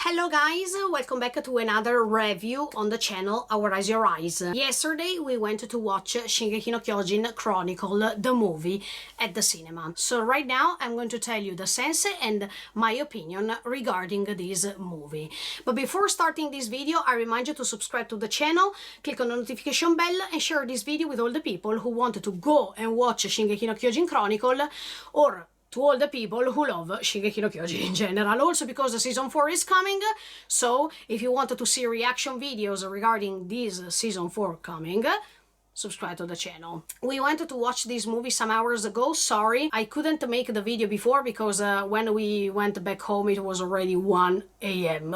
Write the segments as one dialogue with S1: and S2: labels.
S1: Hello guys, welcome back to another review on the channel Our Eyes Your Eyes. Yesterday we went to watch Shingeki no Kyojin Chronicle the movie at the cinema. So right now I'm going to tell you the sense and my opinion regarding this movie. But before starting this video, I remind you to subscribe to the channel, click on the notification bell and share this video with all the people who want to go and watch Shingeki no Kyojin Chronicle, or to all the people who love Shingeki no Kyojin in general. Also because the season 4 is coming, so if you wanted to see reaction videos regarding this season 4 coming, subscribe to the channel. We went to watch this movie some hours ago. Sorry, I couldn't make the video before because when we went back home it was already 1 AM.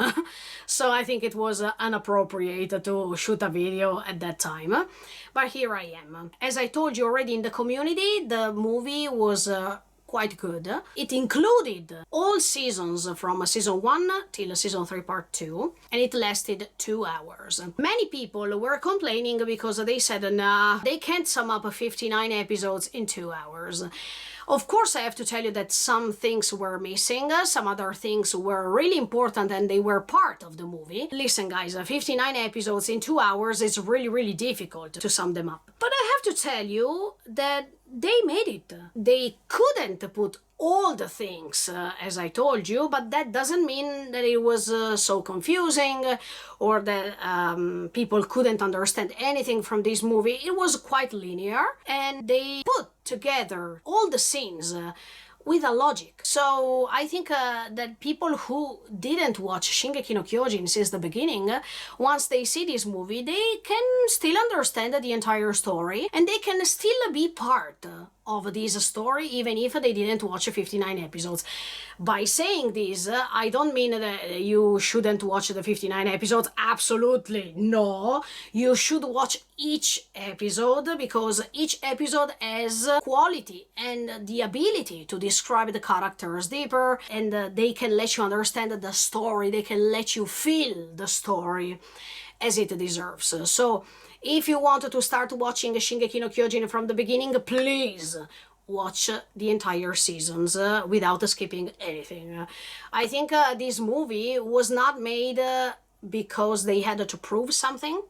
S1: So I think it was inappropriate to shoot a video at that time. But here I am. As I told you already in the community, the movie was quite good. It included all seasons from season 1 till season 3 part 2, and it lasted 2 hours. Many people were complaining because they said, nah, they can't sum up 59 episodes in 2 hours. Of course, I have to tell you that some things were missing, some other things were really important and they were part of the movie. Listen guys, 59 episodes in 2 hours is really difficult to sum them up. But I have to tell you that they made it. They couldn't put all the things, as I told you, but that doesn't mean that it was so confusing or that people couldn't understand anything from this movie. It was quite linear and they put together all the scenes with a logic. So I think that people who didn't watch Shingeki no Kyojin since the beginning, once they see this movie, they can still understand the entire story and they can still be part of this story even if they didn't watch 59 episodes. By saying this, I don't mean that you shouldn't watch the 59 episodes. Absolutely no. You should watch each episode because each episode has quality and the ability to describe the characters deeper, and they can let you understand the story, they can let you feel the story as it deserves. So if you want to start watching Shingeki no Kyojin from the beginning, please watch the entire seasons without skipping anything. I think this movie was not made because they had to prove something.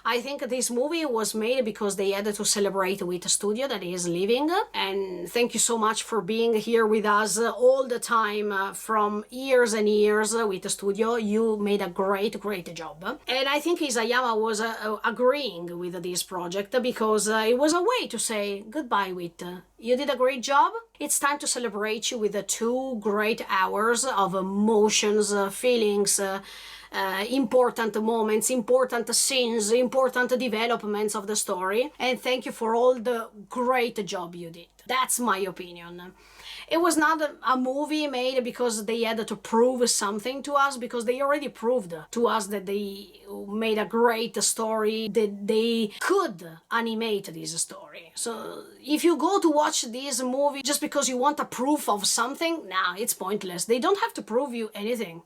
S1: I think this movie was made because they had to celebrate with the studio that is living. And thank you so much for being here with us all the time from years and years with the studio. You made a great job. And I think Isayama was agreeing with this project because it was a way to say goodbye with you did a great job. It's time to celebrate you with the 2 great hours of emotions, feelings, important moments, important scenes, important developments of the story, and thank you for all the great job you did. That's my opinion. It was not a movie made because they had to prove something to us, because they already proved to us that they made a great story, that they could animate this story. So if you go to watch this movie just because you want a proof of something, nah, it's pointless. They don't have to prove you anything.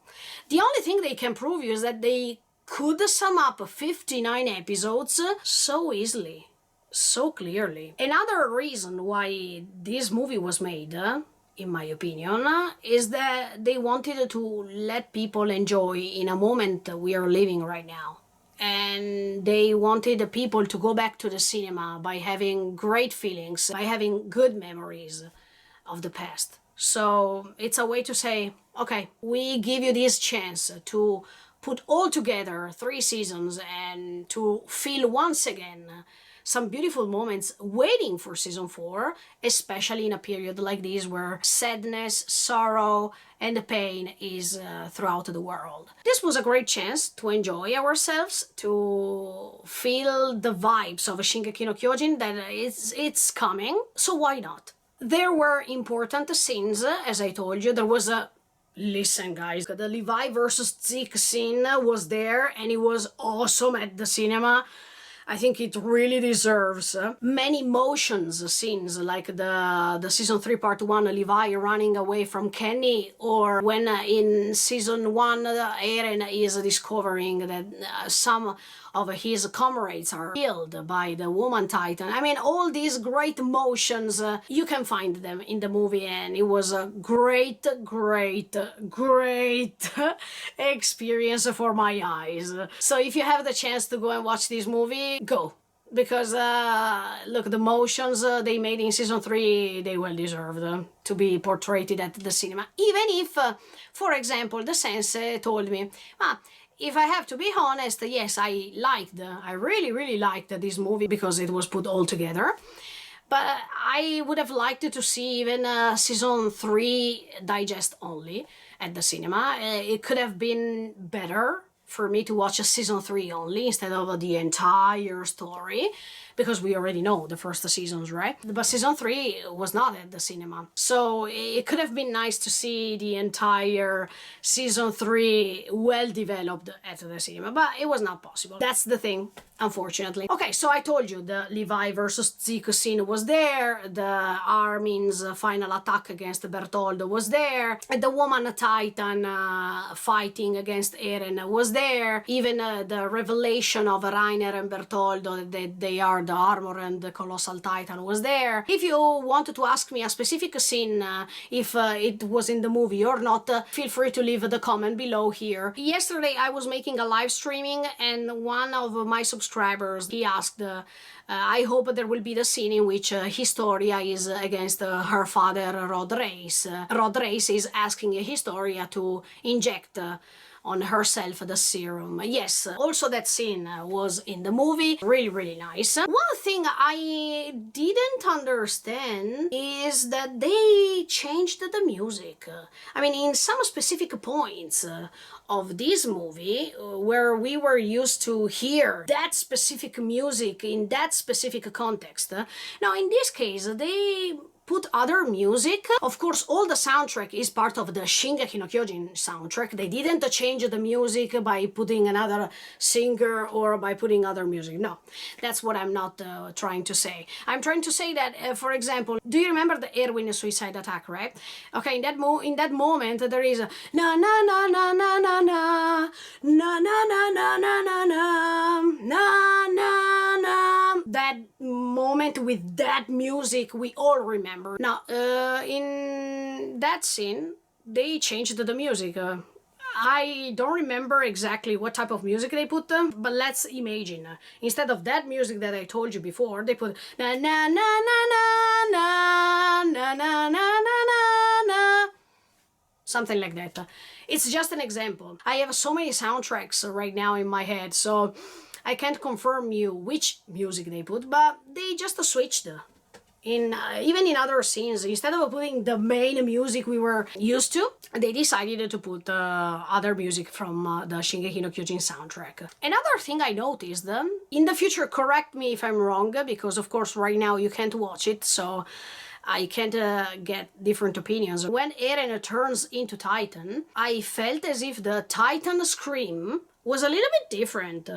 S1: The only thing they can prove you is that they could sum up 59 episodes so easily, so clearly. Another reason why this movie was made, in my opinion, is that they wanted to let people enjoy in a moment we are living right now. And they wanted people to go back to the cinema by having great feelings, by having good memories of the past. So it's a way to say, okay, we give you this chance to put all together 3 seasons and to feel once again some beautiful moments waiting for season 4, especially in a period like this where sadness, sorrow and pain is throughout the world. This was a great chance to enjoy ourselves, to feel the vibes of Shingeki no Kyojin that it's coming, so why not? There were important scenes, as I told you. There was a listen guys, the Levi versus Zeke scene was there and it was awesome at the cinema. I think it really deserves many motions scenes, like the season 3 part 1 Levi running away from Kenny, or when in season 1 Eren is discovering that some of his comrades are killed by the woman titan. I mean, all these great motions, you can find them in the movie, and it was a great experience for my eyes. So if you have the chance to go and watch this movie, go. Because, look, the motions they made in season 3, they well deserved to be portrayed at the cinema. Even if, for example, the sensei told me, if I have to be honest, yes, I really liked this movie because it was put all together. But I would have liked to see even season 3 digest only at the cinema. It could have been better for me to watch a season 3 only instead of the entire story, because we already know the first seasons, right? But season 3 was not at the cinema. So it could have been nice to see the entire season 3 well developed at the cinema, but it was not possible. That's the thing, unfortunately. Okay, so I told you the Levi versus Zico scene was there, the Armin's final attack against Bertoldo was there, and the woman Titan fighting against Eren was there, even the revelation of Reiner and Bertoldo that they are the armor and the colossal titan was there. If you wanted to ask me a specific scene, if it was in the movie or not, feel free to leave the comment below here. Yesterday I was making a live streaming, and one of my subscribers, he asked, I hope there will be the scene in which Historia is against her father Rod Reis. Rod Reis is asking Historia to inject on herself the serum. Yes, also that scene was in the movie. Really nice. One thing I didn't understand is that they changed the music. I mean, in some specific points of this movie, where we were used to hear that specific music in that specific context, now in this case they put other music. Of course, all the soundtrack is part of the Shingeki no Kyojin soundtrack. They didn't change the music by putting another singer or by putting other music. No, that's what I'm not trying to say. I'm trying to say that, for example, do you remember the Erwin suicide attack, right? Okay, in that moment there is a na na na na na na na na na na na na na na na na. That moment with that music we all remember. Now, in that scene, they changed the music. I don't remember exactly what type of music they put, but let's imagine. Instead of that music that I told you before, they put na na na na na na na na na na na, something like that. It's just an example. I have so many soundtracks right now in my head, so I can't confirm you which music they put, but they just switched. Even in other scenes, instead of putting the main music we were used to, they decided to put other music from the Shingeki no Kyojin soundtrack. Another thing I noticed, in the future, correct me if I'm wrong, because of course right now you can't watch it, so I can't get different opinions. When Eren turns into Titan, I felt as if the Titan scream was a little bit different.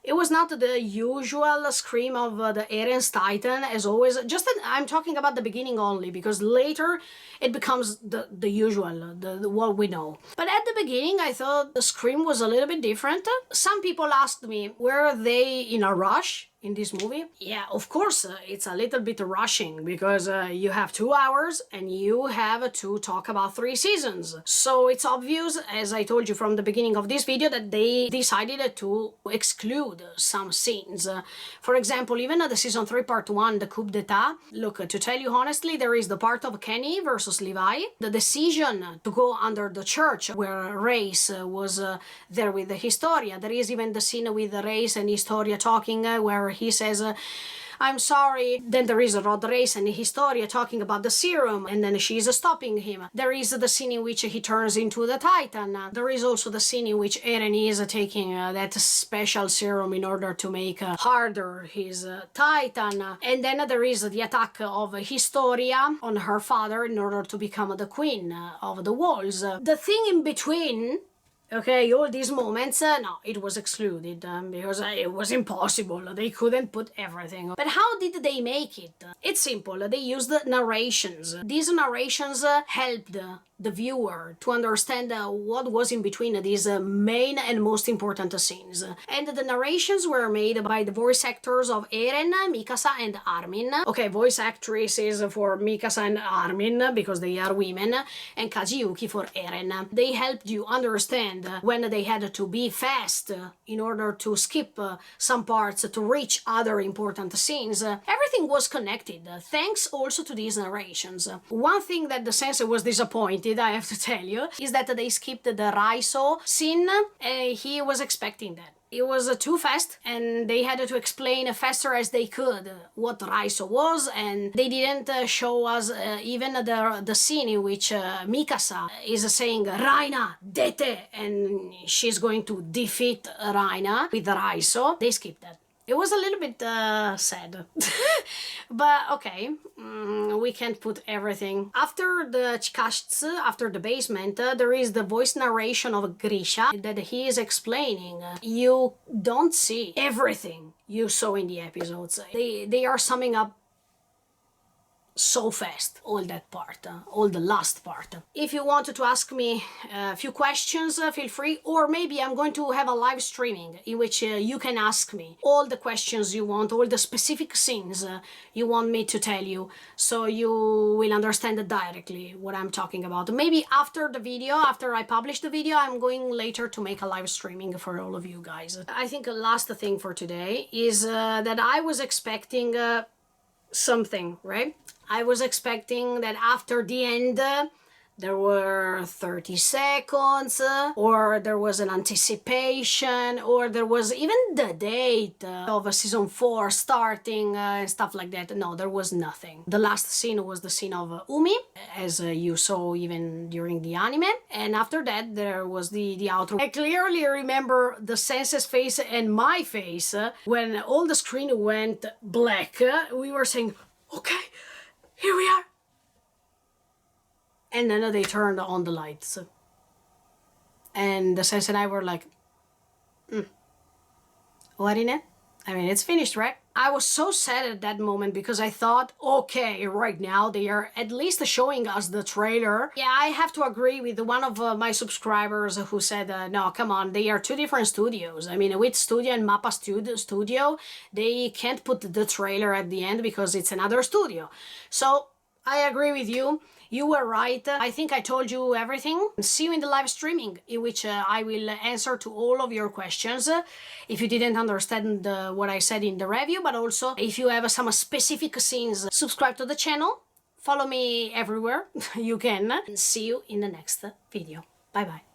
S1: It was not the usual scream of the Eren's Titan, as always. Just that I'm talking about the beginning only, because later it becomes the usual, the what we know. But at the beginning, I thought the scream was a little bit different. Some people asked me, were they in a rush in this movie? Yeah, of course, it's a little bit rushing, because you have 2 hours and you have to talk about 3 seasons. So it's obvious, as I told you from the beginning of this video, that they decided to exclude some scenes. For example, even at the season 3 part 1, the coup d'etat, look, to tell you honestly, there is the part of Kenny versus Levi, the decision to go under the church where Reis was there with the Historia. There is even the scene with Reis and Historia talking where he says, I'm sorry. Then there is Rod Reis and Historia talking about the serum, and then she's stopping him. There is the scene in which he turns into the Titan. There is also the scene in which Eren is taking that special serum in order to make harder his Titan. And then there is the attack of Historia on her father in order to become the queen of the walls. The thing in between Okay, all these moments, no, it was excluded because it was impossible. They couldn't put everything. But how did they make it? It's simple. They used narrations. These narrations helped the viewer to understand what was in between these main and most important scenes. And the narrations were made by the voice actors of Eren, Mikasa, and Armin. Okay, voice actresses for Mikasa and Armin because they are women, and Kazuyuki for Eren. They helped you understand when they had to be fast in order to skip some parts to reach other important scenes. Everything was connected, thanks also to these narrations. One thing that the sensei was disappointed, I have to tell you, is that they skipped the Raiso scene. He was expecting that. It was too fast, and they had to explain faster as they could what Raiso was, and they didn't show us even the scene in which Mikasa is saying Raina, dete, and she's going to defeat Raina with Raiso. They skipped that. It was a little bit sad. But okay, we can't put everything. After the Chikashitsu, after the basement, there is the voice narration of Grisha that he is explaining. You don't see everything you saw in the episodes. They are summing up so fast, all that part, all the last part. If you wanted to ask me a few questions, feel free, or maybe I'm going to have a live streaming in which you can ask me all the questions you want, all the specific scenes you want me to tell you, so you will understand directly what I'm talking about. Maybe after the video, after I publish the video, I'm going later to make a live streaming for all of you guys. I think the last thing for today is that I was expecting something, right? I was expecting that after the end there were 30 seconds, or there was an anticipation, or there was even the date of season 4 starting and stuff like that. No, there was nothing. The last scene was the scene of Umi, as you saw even during the anime, and after that there was the outro. I clearly remember the sensei's face and my face when all the screen went black. We were saying, okay, here we are. And then they turned on the lights. And the sensei and I were like, what in it? I mean, it's finished, right? I was so sad at that moment because I thought, okay, right now they are at least showing us the trailer. Yeah, I have to agree with one of my subscribers who said, no, come on, they are two different studios. I mean, with Studio and Mappa Studio, they can't put the trailer at the end because it's another studio. So I agree with you. You were right. I think I told you everything. See you in the live streaming, in which I will answer to all of your questions if you didn't understand what I said in the review, but also if you have some specific scenes. Subscribe to the channel, follow me everywhere you can, and see you in the next video. Bye bye.